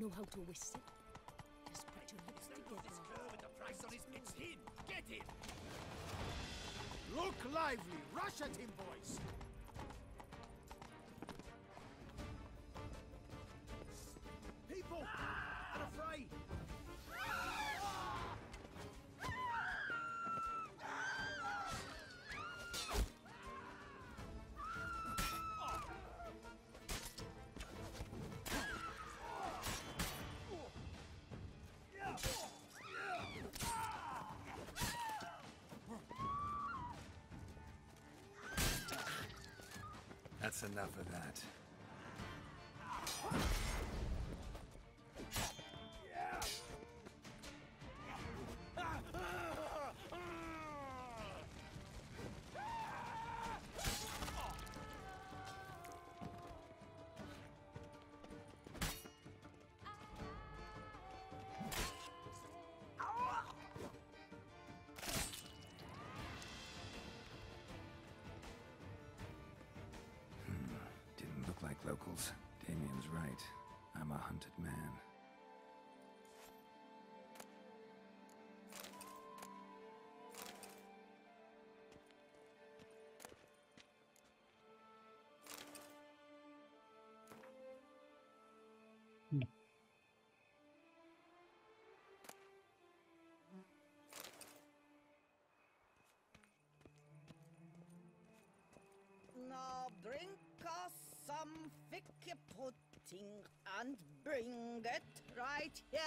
know how to whistle? Just put your lips together. This girl with the price on his... It's him! Get him! Look lively! Rush at him, boys! People! Unafraid! That's enough of that. Didn't look like locals. Damien's right. I'm a hunted man. Now bring us some thick pudding and bring it right here.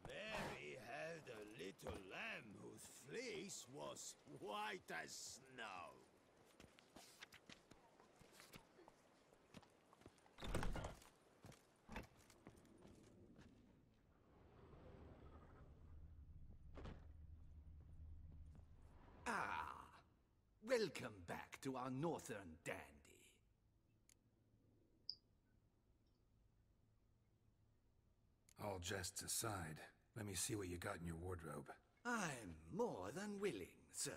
Mary held a little lamb whose fleece was white as snow. Ah, welcome back to our northern dandy. All jests aside, let me see what you got in your wardrobe. I'm more than willing, sir.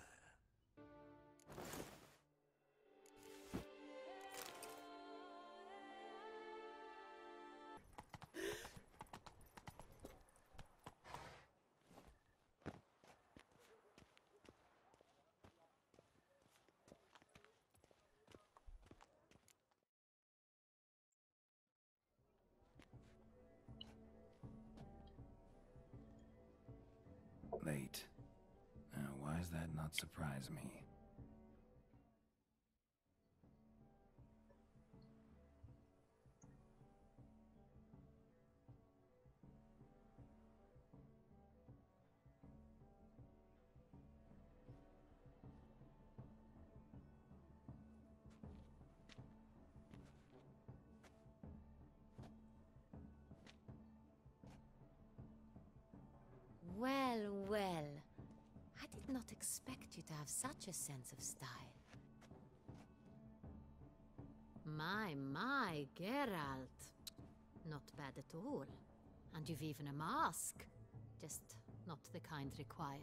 Late. Now, why does that not surprise me? Well, well. I did not expect you to have such a sense of style. My, Geralt. Not bad at all. And you've even a mask. Just not the kind required.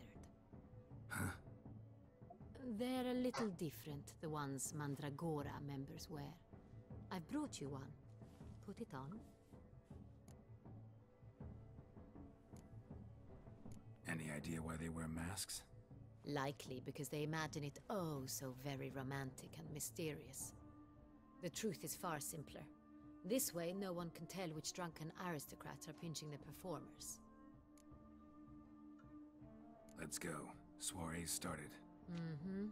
Huh? They're a little different, the ones Mandragora members wear. I've brought you one. Put it on. Any idea why they wear masks? Likely because they imagine it oh so very romantic and mysterious. The truth is far simpler. This way, no one can tell which drunken aristocrats are pinching the performers. Let's go. Soiree's started. Mm-hmm.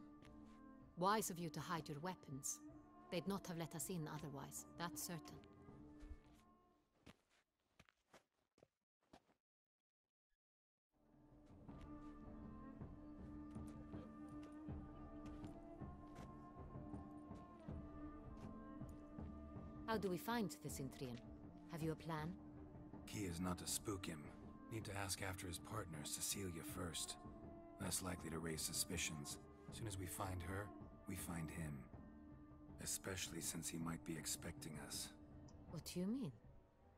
Wise of you to hide your weapons. They'd not have let us in otherwise, that's certain. How do we find the Cintrian? Have you a plan? Key is not to spook him. Need to ask after his partner, Cecilia, first. Less likely to raise suspicions. As soon as we find her, we find him. Especially since he might be expecting us. What do you mean?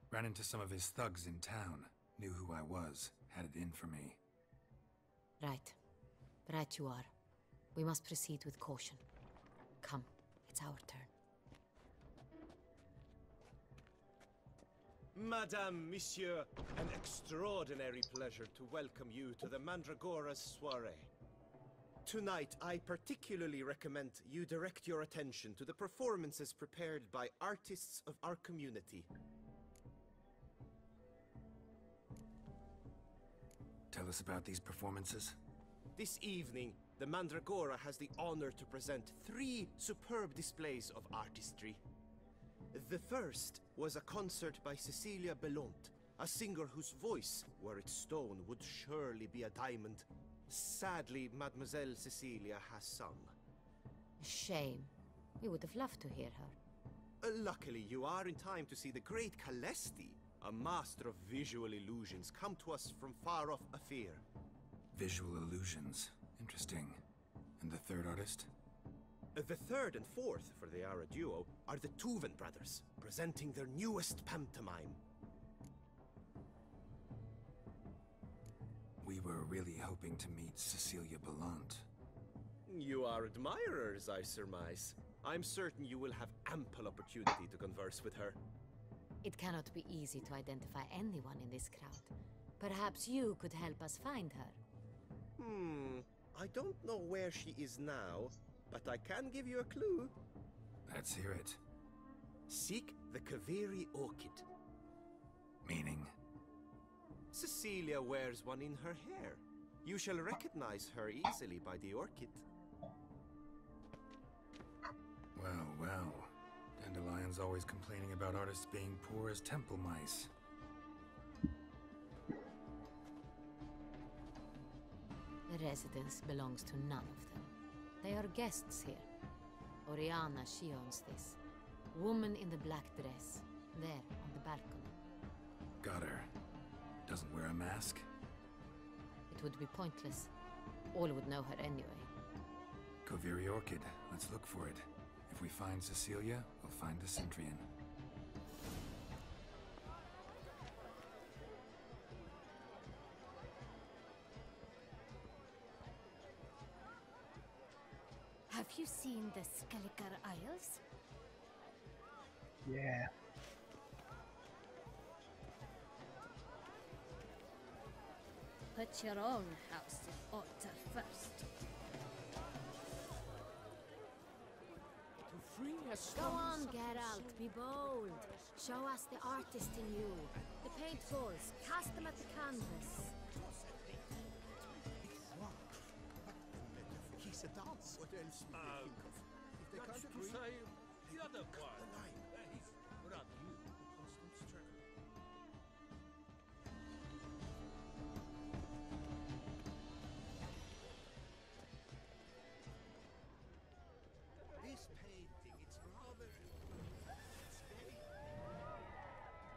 Ran into some of his thugs in town. Knew who I was. Had it in for me. Right. Right you are. We must proceed with caution. Come, it's our turn. Madame, Monsieur, an extraordinary pleasure to welcome you to the Mandragora's soirée. Tonight, I particularly recommend you direct your attention to the performances prepared by artists of our community. Tell us about these performances. This evening, the Mandragora has the honor to present 3 superb displays of artistry. The first was a concert by Cecilia Belont, a singer whose voice, were it stone, would surely be a diamond. Sadly, Mademoiselle Cecilia has sung. Shame. We would have loved to hear her. Luckily, you are in time to see the great Calesti, a master of visual illusions, come to us from far off Afir. Visual illusions. Interesting. And the third artist? The third and fourth, for they are a duo, are the Tuven brothers, presenting their newest pantomime. We were really hoping to meet Cecilia Belont. You are admirers, I surmise. I'm certain you will have ample opportunity to converse with her. It cannot be easy to identify anyone in this crowd. Perhaps you could help us find her. I don't know where she is now, but I can give you a clue. Let's hear it. Seek the Kaviri orchid. Meaning? Cecilia wears one in her hair. You shall recognize her easily by the orchid. Well, well. Dandelion's always complaining about artists being poor as temple mice. The residence belongs to none of them. They are guests here. Oriana, she owns this. Woman in the black dress. There, on the balcony. Got her. Doesn't wear a mask? It would be pointless. All would know her anyway. Kaviri Orchid. Let's look for it. If we find Cecilia, we'll find the Cintrian. Have you seen the Skelliger Isles? Yeah. Put your own house in order first. To free a Go on, Geralt, be bold. Show us the artist in you. The paintballs, cast them at the canvas. He's a dance. What else would they think of? If they can't agree, say the other one. the line. He's not you. Constant struggle. This painting, it's rather... It's very...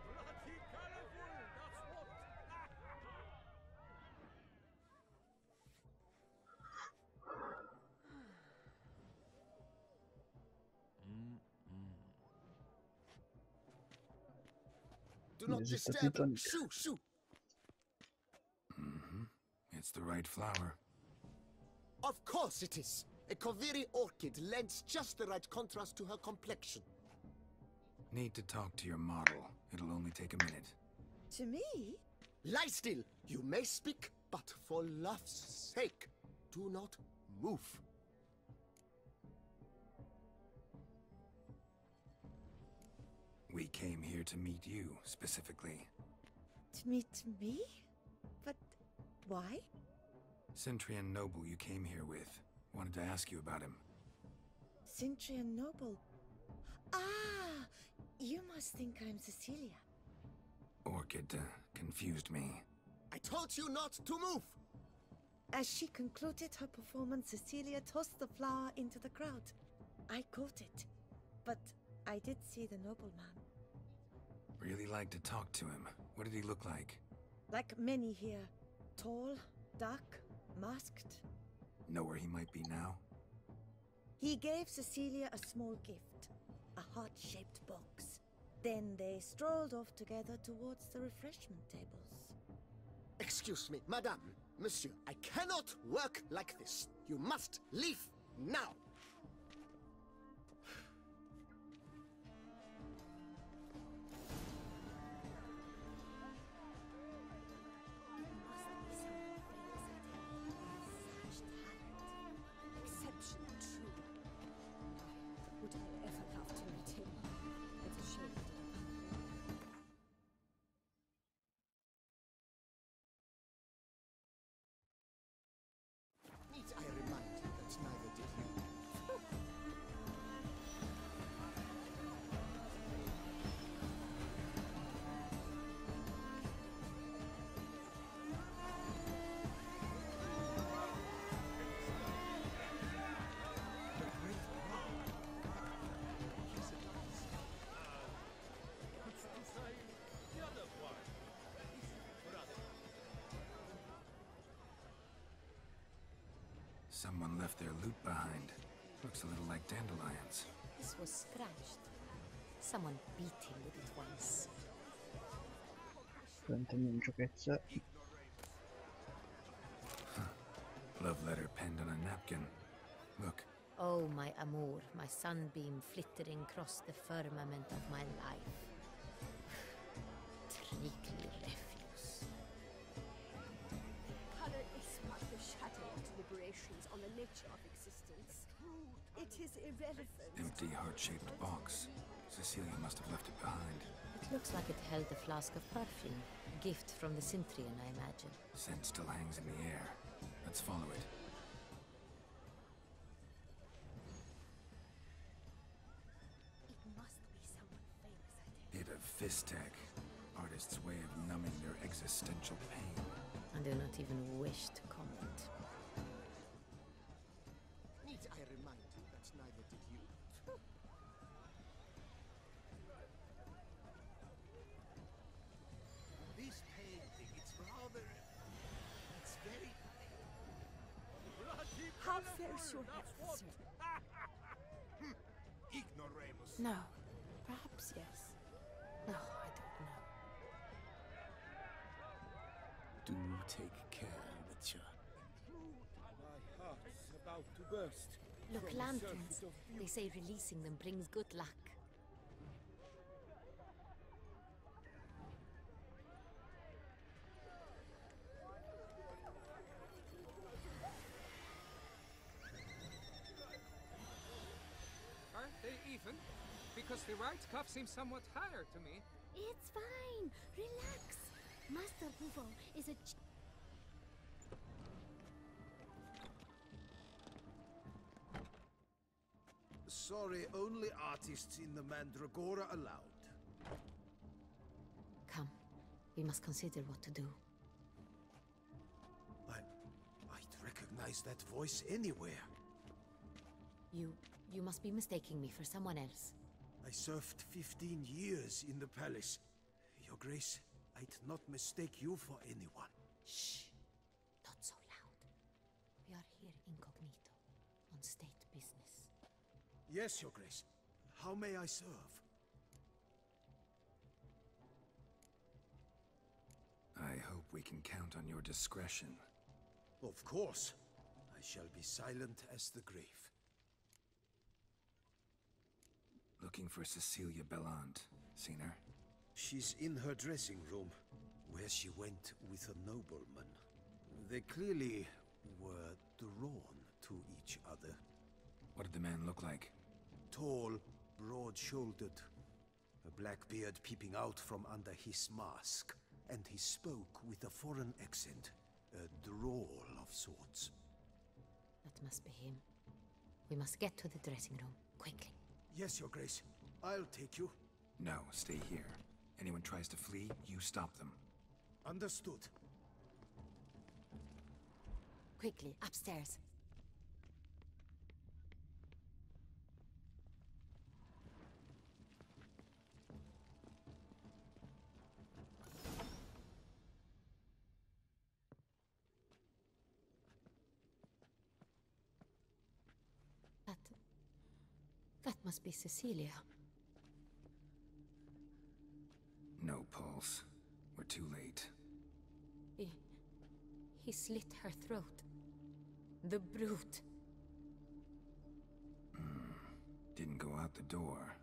Bloody colorful, that's what. Do not Is it the disturb them. Titanic? Shoo, shoo. It's the right flower. Of course it is. A Kaviri orchid lends just the right contrast to her complexion. Need to talk to your model. It'll only take a minute. To me? Lie still. You may speak, but for love's sake, do not move. We came here to meet you, specifically. To meet me? But why? Cintrian noble you came here with. Wanted to ask you about him. Cintrian noble. Ah! You must think I'm Cecilia. Orchid confused me. I told you not to move. As she concluded her performance, Cecilia tossed the flower into the crowd. I caught it. But I did see the nobleman. Really like to talk to him. What did he look like? Like many here. Tall, dark, masked. Know where he might be now? He gave Cecilia a small gift. A heart-shaped box. Then they strolled off together towards the refreshment tables. Excuse me, madame, monsieur, I cannot work like this. You must leave now. Exceptional, true. Would I ever love to meet him? It's a shame he didn't come here. Need I remind you that neither did you? Someone left their loot behind. Looks a little like dandelions. This was scratched. Someone beat him with it once. Szerintem nem csak egyszer. Love letter penned on a napkin. Look, Oh, my amour, my sunbeam flittering across the firmament of my life. Treacly refuse. Color is but the shattered deliberations on the nature of existence. It is irrelevant. empty heart-shaped box. Cecilia must have left it behind. It looks like it held a flask of perfume. A gift from the Cintrai, I imagine. Scent still hangs in the air. Let's follow it. It must be someone famous, I think. Bit of Fistech. Artist's way of numbing their existential pain. I do not even wish to comment. Need I remind you that neither did you? This painting, it's rather... It's very... How fares your health, sir? Ignoramus. No. Perhaps yes. No, I don't know. Do take care, monsieur. My heart's about to burst. Look, from the lanterns. surfeit of They beauty. say releasing them brings good luck. Aren't they even? Because the right cuff seems somewhat higher to me. It's fine. Relax. Master Buffo is a Sorry, only artists in the Mandragora allowed. Come. We must consider what to do. I'd recognize that voice anywhere. You must be mistaking me for someone else. I served 15 years in the palace. Your Grace, I'd not mistake you for anyone. Shh. Not so loud. We are here incognito, on state business. Yes, Your Grace. How may I serve? I hope we can count on your discretion. Of course. I shall be silent as the grave. Looking for Cecilia Bellant. Seen her? She's in her dressing room, where she went with a nobleman. They clearly were drawn to each other. What did the man look like? Tall, broad-shouldered, a black beard peeping out from under his mask, and he spoke with a foreign accent, a drawl of sorts. That must be him. We must get to the dressing room, quickly. Yes, Your Grace. I'll take you. No, stay here. Anyone tries to flee, you stop them. Understood. Quickly, upstairs. That must be Cecilia. No pulse. We're too late. He slit her throat. The brute. Didn't go out the door.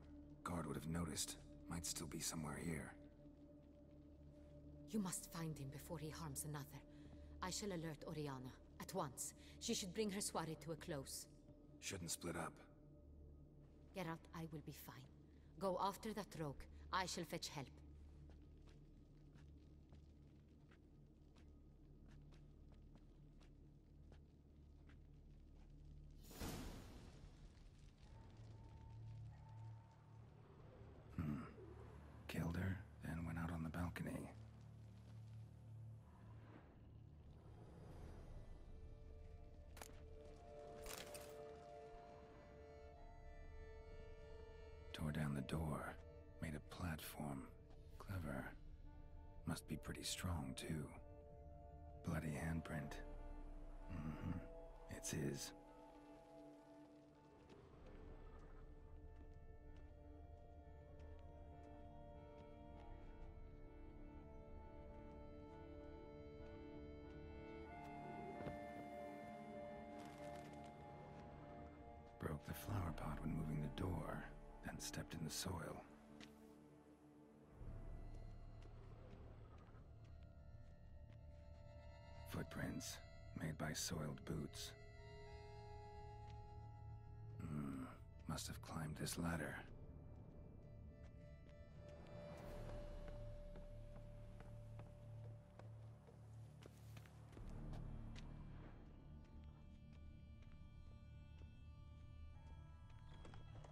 Guard would have noticed. Might still be somewhere here. You must find him before he harms another. I shall alert Oriana. At once. She should bring her soirée to a close. Shouldn't split up. Geralt, I will be fine. Go after that rogue. I shall fetch help. Killed her, then went out on the balcony. Tore down the door. Made a platform. Clever. Must be pretty strong, too. Bloody handprint. It's his. Broke the flower pot when moving the door, then stepped in the soil. Footprints, made by soiled boots. Must have climbed this ladder.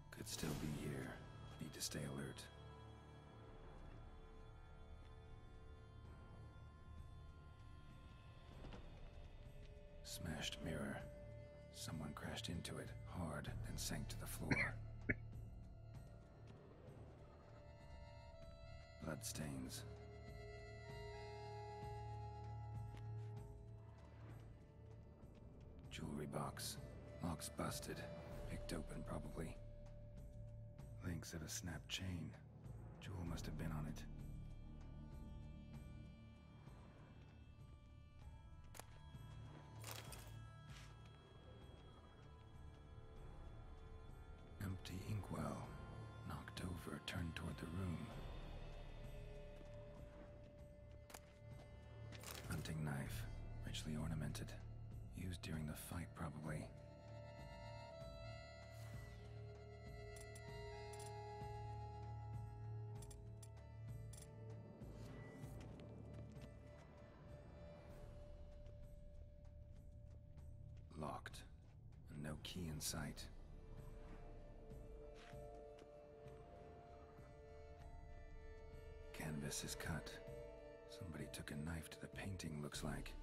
Could still be here. Need to stay alert. Smashed mirror. Someone crashed into it hard, then sank to the floor. Bloodstains. Jewelry box. Lock's busted. Picked open, probably. Links of a snapped chain. Jewel must have been on it. Empty inkwell. Knocked over, turned toward the room. Hunting knife. Richly ornamented. Used during the fight, probably. Locked. And no key in sight. Canvas is cut. Somebody took a knife to the painting, looks like.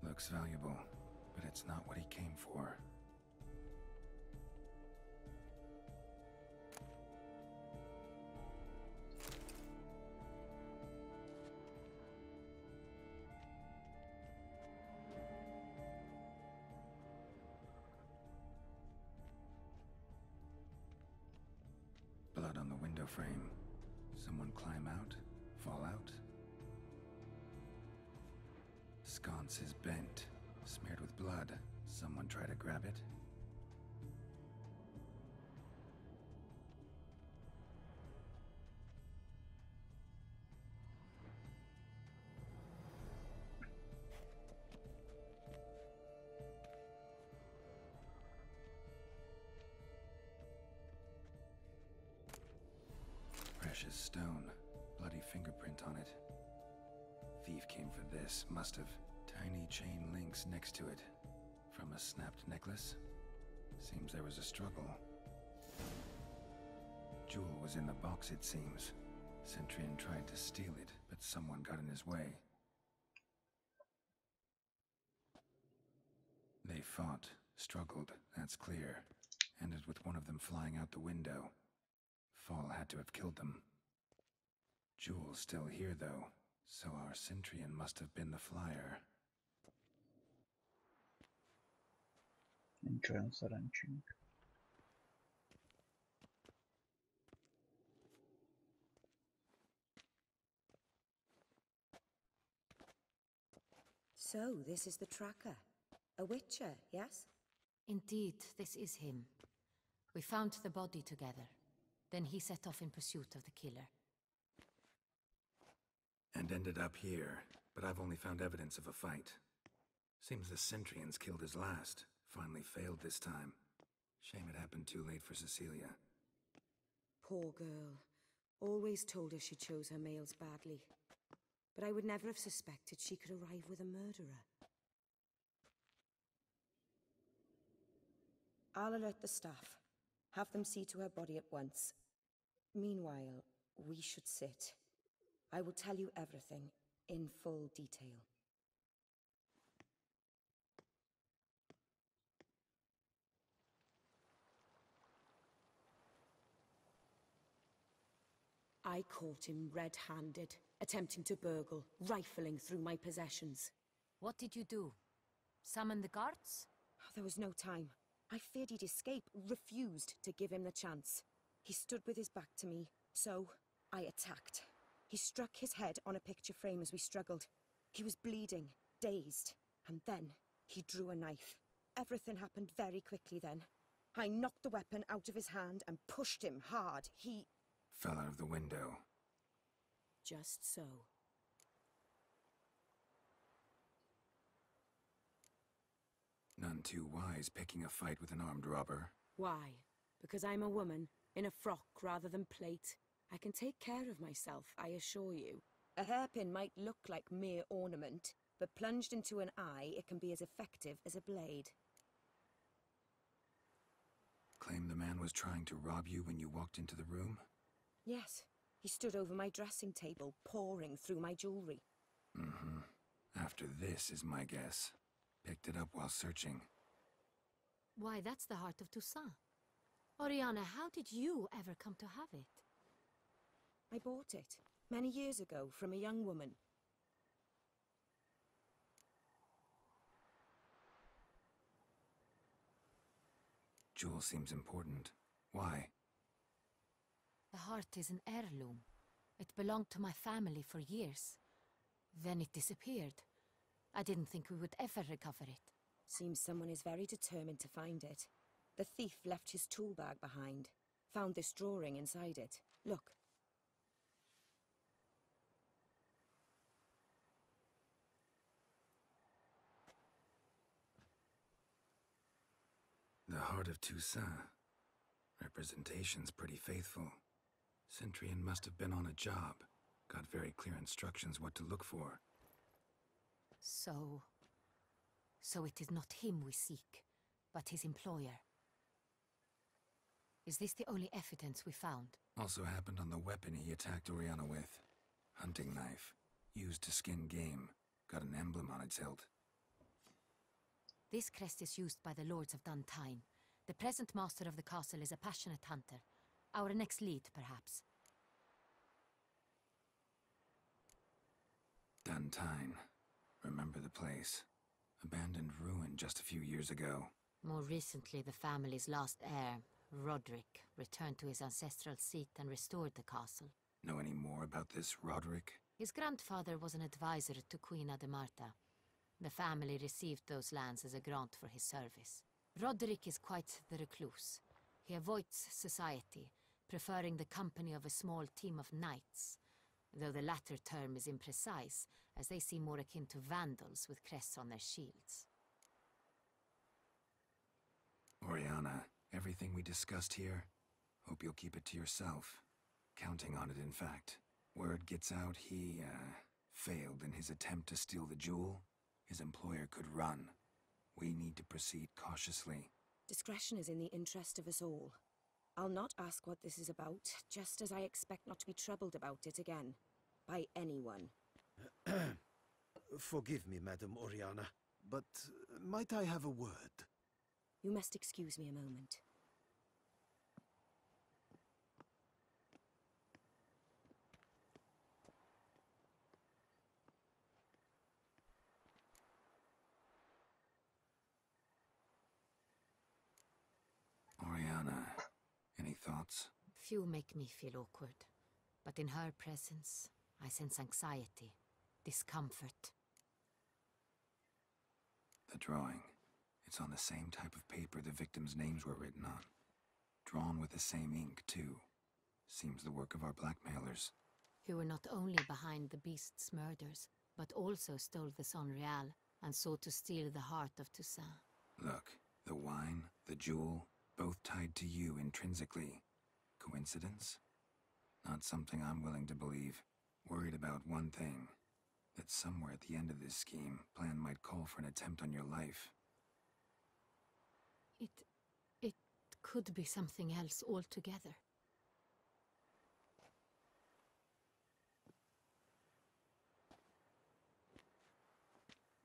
Looks valuable, but it's not what he came for. Blood on the window frame. Someone climb out? Fall out? Sconce is bent, smeared with blood. Someone try to grab it? Precious stone, bloody fingerprint on it. Thief came for this, must have. Tiny chain links next to it. From a snapped necklace? Seems there was a struggle. Jewel was in the box, it seems. Cintrai tried to steal it, but someone got in his way. They fought, struggled, that's clear. Ended with one of them flying out the window. Fall had to have killed them. Jewel's still here, though, so our Cintrai must have been the flyer. Nincs olyan szerencsénk. So, this is the tracker. A witcher, yes? Indeed, this is him. We found the body together. Then he set off in pursuit of the killer. And ended up here, but I've only found evidence of a fight. Seems the Cintrians killed his last. Finally failed this time. Shame it happened too late for Cecilia. Poor girl. Always told her she chose her males badly. But I would never have suspected she could arrive with a murderer. I'll alert the staff. Have them see to her body at once. Meanwhile, we should sit. I will tell you everything, in full detail. I caught him red-handed, attempting to burgle, rifling through my possessions. What did you do? Summon the guards? There was no time. I feared he'd escape, refused to give him the chance. He stood with his back to me, so I attacked. He struck his head on a picture frame as we struggled. He was bleeding, dazed, and then he drew a knife. Everything happened very quickly then. I knocked the weapon out of his hand and pushed him hard. He fell out of the window. Just so. None too wise picking a fight with an armed robber. Why? Because I'm a woman, in a frock rather than plate. I can take care of myself, I assure you. A hairpin might look like mere ornament, but plunged into an eye, it can be as effective as a blade. Claim the man was trying to rob you when you walked into the room? Yes. He stood over my dressing table, pouring through my jewelry. Mm-hmm. After this is my guess. Picked it up while searching. Why, that's the heart of Toussaint. Oriana, how did you ever come to have it? I bought it, many years ago, from a young woman. Jewel seems important. Why? The heart is an heirloom. It belonged to my family for years. Then it disappeared. I didn't think we would ever recover it. Seems someone is very determined to find it. The thief left his tool bag behind. Found this drawing inside it. Look. The heart of Toussaint. Representation's pretty faithful. Cintrian must have been on a job. Got very clear instructions what to look for. So it is not him we seek, but his employer. Is this the only evidence we found? Also happened on the weapon he attacked Oriana with. Hunting knife. Used to skin game. Got an emblem on its hilt. This crest is used by the Lords of Duntine. The present master of the castle is a passionate hunter. Our next lead, perhaps. Duntine. Remember the place. Abandoned ruin just a few years ago. More recently, the family's last heir, Roderick, returned to his ancestral seat and restored the castle. Know any more about this Roderick? His grandfather was an advisor to Queen Ademarta. The family received those lands as a grant for his service. Roderick is quite the recluse. He avoids society, preferring the company of a small team of knights, though the latter term is imprecise, as they seem more akin to vandals with crests on their shields. Oriana, everything we discussed here, hope you'll keep it to yourself. Counting on it, in fact. Word gets out he, failed in his attempt to steal the jewel. His employer could run. We need to proceed cautiously. Discretion is in the interest of us all. I'll not ask what this is about, just as I expect not to be troubled about it again. By anyone. Forgive me, Madam Oriana, but might I have a word? You must excuse me a moment. thoughts? Few make me feel awkward, but in her presence, I sense anxiety, discomfort. The drawing. It's on the same type of paper the victims' names were written on. Drawn with the same ink, too. Seems the work of our blackmailers. Who were not only behind the beast's murders, but also stole the Son Real and sought to steal the heart of Toussaint. Look, the wine, the jewel, both tied to you intrinsically. Coincidence? Not something I'm willing to believe. Worried about one thing. That somewhere at the end of this scheme, plan might call for an attempt on your life. It could be something else altogether.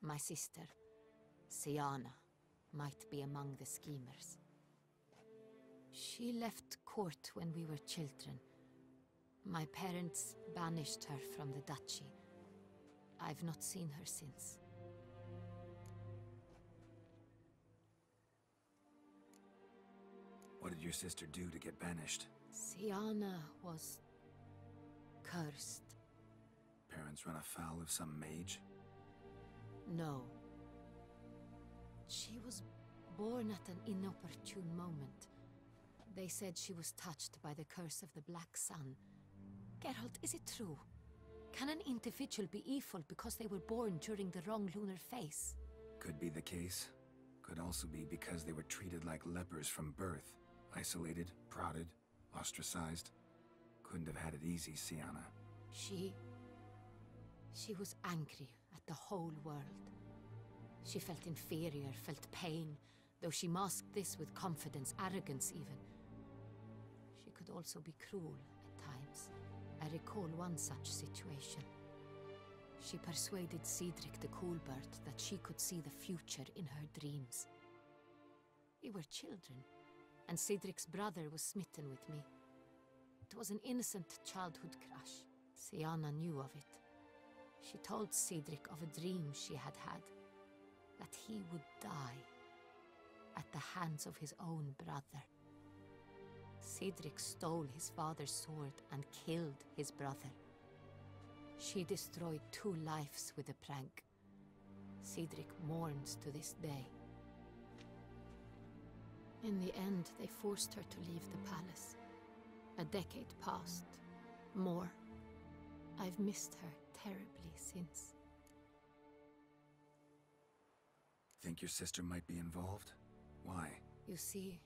My sister, Siana, might be among the schemers. She left court when we were children. My parents banished her from the duchy. I've not seen her since. What did your sister do to get banished? Siana was cursed. Parents run afoul of some mage? No. She was born at an inopportune moment. They said she was touched by the curse of the Black Sun. Geralt, is it true? Can an individual be evil because they were born during the wrong lunar phase? Could be the case. Could also be because they were treated like lepers from birth. Isolated, prodded, ostracized. Couldn't have had it easy, Siana. She was angry at the whole world. She felt inferior, felt pain, though she masked this with confidence, arrogance even. She could also be cruel at times. I recall one such situation. She persuaded Cedric the Coolbird that she could see the future in her dreams. We were children, and Cedric's brother was smitten with me. It was an innocent childhood crush. Siana knew of it. She told Cedric of a dream she had had, that he would die at the hands of his own brother. Cedric stole his father's sword and killed his brother. She destroyed 2 lives with a prank. Cedric mourns to this day. In the end, they forced her to leave the palace. A decade passed. More. I've missed her terribly since. Think your sister might be involved? Why? You see,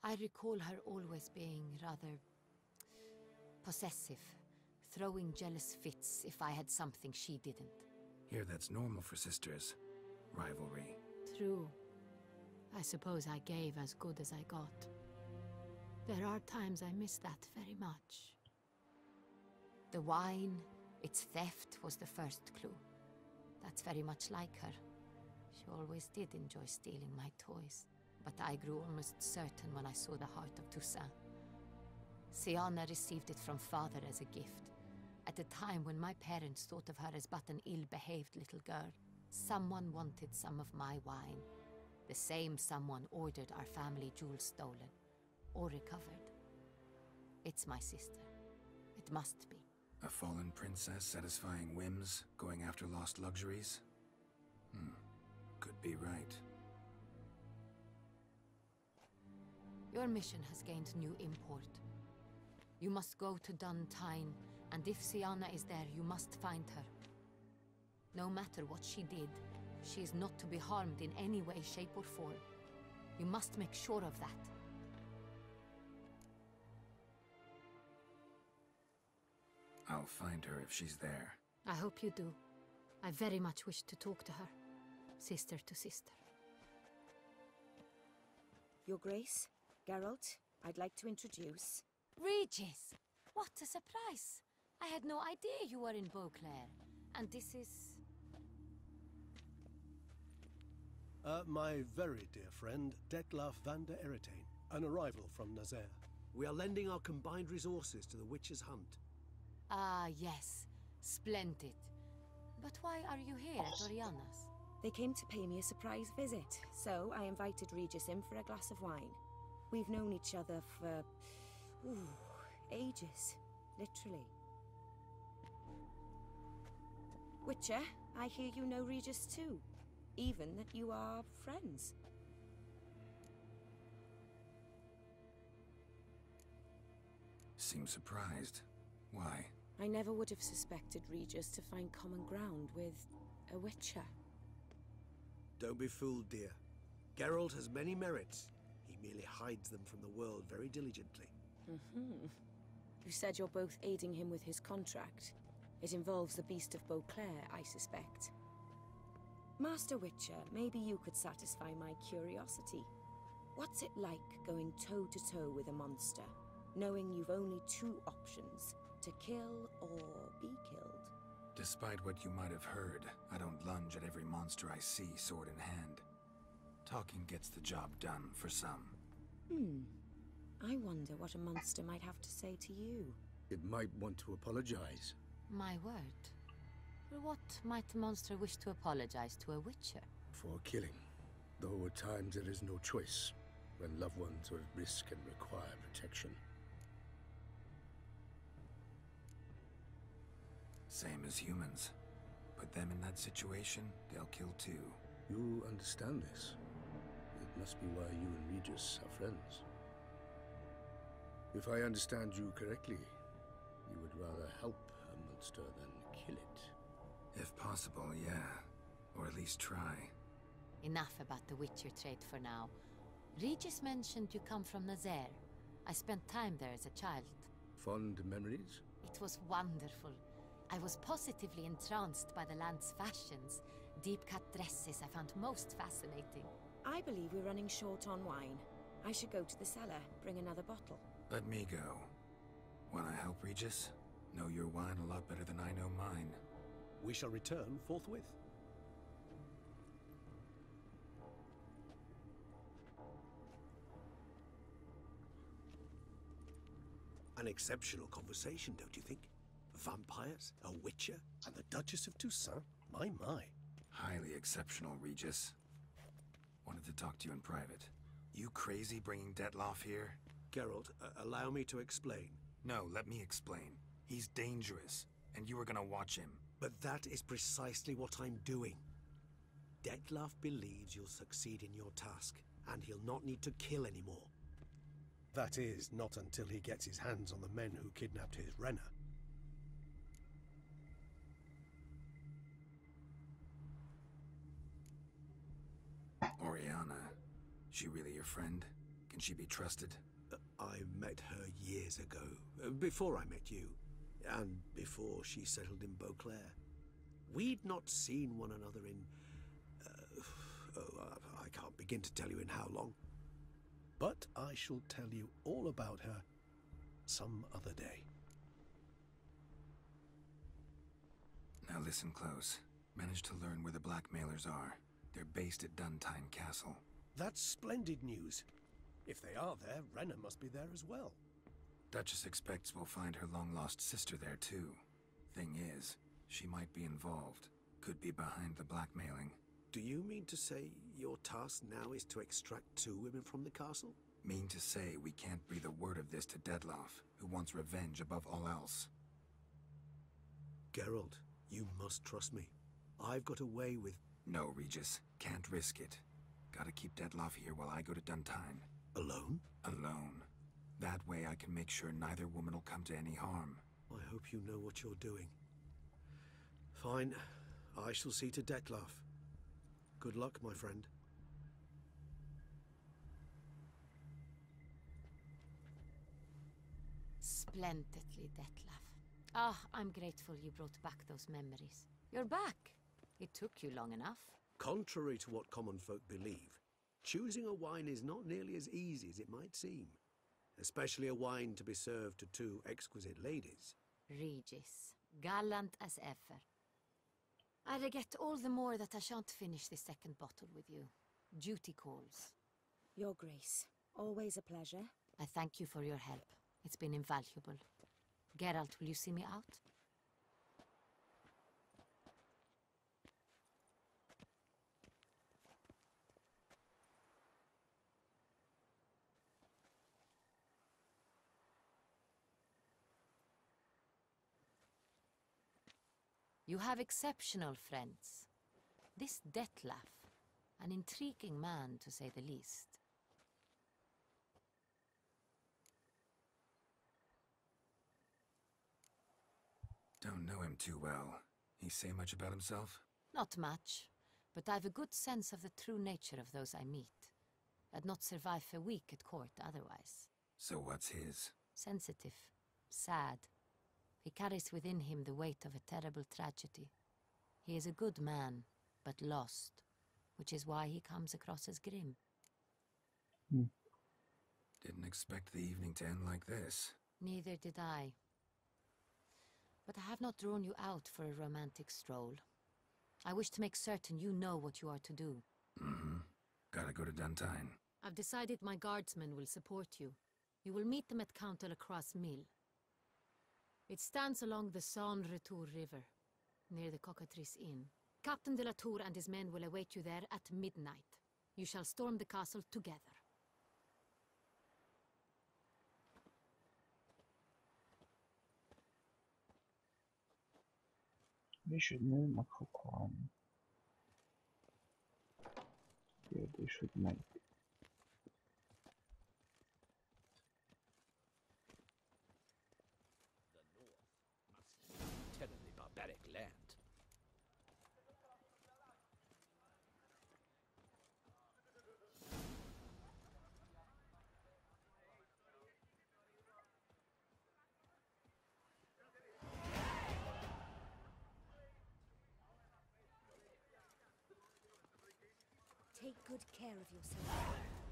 I recall her always being rather possessive, throwing jealous fits if I had something she didn't. Here, that's normal for sisters. Rivalry. True. I suppose I gave as good as I got. There are times I miss that very much. The wine, its theft, was the first clue. That's very much like her. She always did enjoy stealing my toys, but I grew almost certain when I saw the heart of Toussaint. Siana received it from father as a gift, at a time when my parents thought of her as but an ill-behaved little girl. Someone wanted some of my wine. The same someone ordered our family jewels stolen, or recovered. It's my sister. It must be. A fallen princess satisfying whims, going after lost luxuries? Could be right. Your mission has gained new import. You must go to Duntine, and if Siana is there, you must find her. No matter what she did, she is not to be harmed in any way, shape, or form. You must make sure of that. I'll find her if she's there. I hope you do. I very much wish to talk to her. Sister to sister. Your Grace, Geralt, I'd like to introduce... Regis! What a surprise! I had no idea you were in Beauclair. And this is... My very dear friend, Detlaf van der Eretain, an arrival from Nazaire. We are lending our combined resources to the Witch's Hunt. Ah, yes. Splendid. But why are you here at Oriana's? They came to pay me a surprise visit, so I invited Regis in for a glass of wine. We've known each other for... ooh, ages. Literally. Witcher, I hear you know Regis too. Even that you are friends. Seem surprised. Why? I never would have suspected Regis to find common ground with a Witcher. Don't be fooled, dear. Geralt has many merits. He merely hides them from the world very diligently. You said you're both aiding him with his contract. It involves the Beast of Beauclair, I suspect. Master Witcher, maybe you could satisfy my curiosity. What's it like going toe-to-toe with a monster, knowing you've only two options, to kill or be killed? Despite what you might have heard, I don't lunge at every monster I see sword in hand. Talking gets the job done for some. I wonder what a monster might have to say to you. It might want to apologize. My word. For what might a monster wish to apologize to a witcher? For killing. Though at times there is no choice, when loved ones are at risk and require protection. Same as humans. Put them in that situation, they'll kill too. You understand this. It must be why you and Regis are friends. If I understand you correctly, you would rather help a monster than kill it. If possible, yeah. Or at least try. Enough about the witcher trade for now. Regis mentioned you come from Nazaire. I spent time there as a child. Fond memories? It was wonderful. I was positively entranced by the land's fashions. Deep-cut dresses I found most fascinating. I believe we're running short on wine. I should go to the cellar, bring another bottle. Let me go. Wanna help, Regis? Know your wine a lot better than I know mine. We shall return forthwith. An exceptional conversation, don't you think? Vampires, a witcher, and the Duchess of Toussaint? My. Highly exceptional, Regis. Wanted to talk to you in private. You crazy bringing Detloff here? Geralt, allow me to explain. No, let me explain. He's dangerous, and you were gonna watch him. But that is precisely what I'm doing. Detloff believes you'll succeed in your task, and he'll not need to kill anymore. That is, not until he gets his hands on the men who kidnapped his Renna. Oriana, she really your friend? Can she be trusted? I met her years ago, before I met you, and before she settled in Beauclair. We'd not seen one another in... I can't begin to tell you in how long. But I shall tell you all about her some other day. Now listen close. Managed to learn where the blackmailers are. They're based at Duntine Castle. That's splendid news. If they are there, Renna must be there as well. Duchess expects we'll find her long-lost sister there too. Thing is, she might be involved. Could be behind the blackmailing. Do you mean to say your task now is to extract 2 women from the castle? Mean to say we can't breathe a word of this to Detloff, who wants revenge above all else. Geralt, you must trust me. I've got a way with... No, Regis. Can't risk it. Gotta keep Detloff here while I go to Duntine. Alone? Alone. That way I can make sure neither woman will come to any harm. I hope you know what you're doing. Fine. I shall see to Detloff. Good luck, my friend. Splendidly, Detlaff. Ah, I'm grateful you brought back those memories. You're back. It took you long enough. Contrary to what common folk believe, choosing a wine is not nearly as easy as it might seem. Especially a wine to be served to 2 exquisite ladies. Regis, gallant as ever. I regret all the more that I shan't finish the second bottle with you. Duty calls. Your Grace, always a pleasure. I thank you for your help. It's been invaluable. Geralt, will you see me out? You have exceptional friends. This Detlef, an intriguing man to say the least. Don't know him too well. He say much about himself? Not much, but I've a good sense of the true nature of those I meet. I'd not survive a week at court otherwise. So what's his? Sensitive. Sad. He carries within him the weight of a terrible tragedy. He is a good man, but lost, which is why he comes across as grim. Didn't expect the evening to end like this. Neither did I. But I have not drawn you out for a romantic stroll. I wish to make certain you know what you are to do. Mm-hmm. Gotta go to Duntine. I've decided my guardsmen will support you. You will meet them at Count Delacroix' mill. It stands along the Saône Retour River, near the Cockatrice Inn. Captain de la Tour and his men will await you there at midnight. You shall storm the castle together. They should move Makokwan. Yeah, they should make. The north must be terribly barbaric land. Take good care of yourself.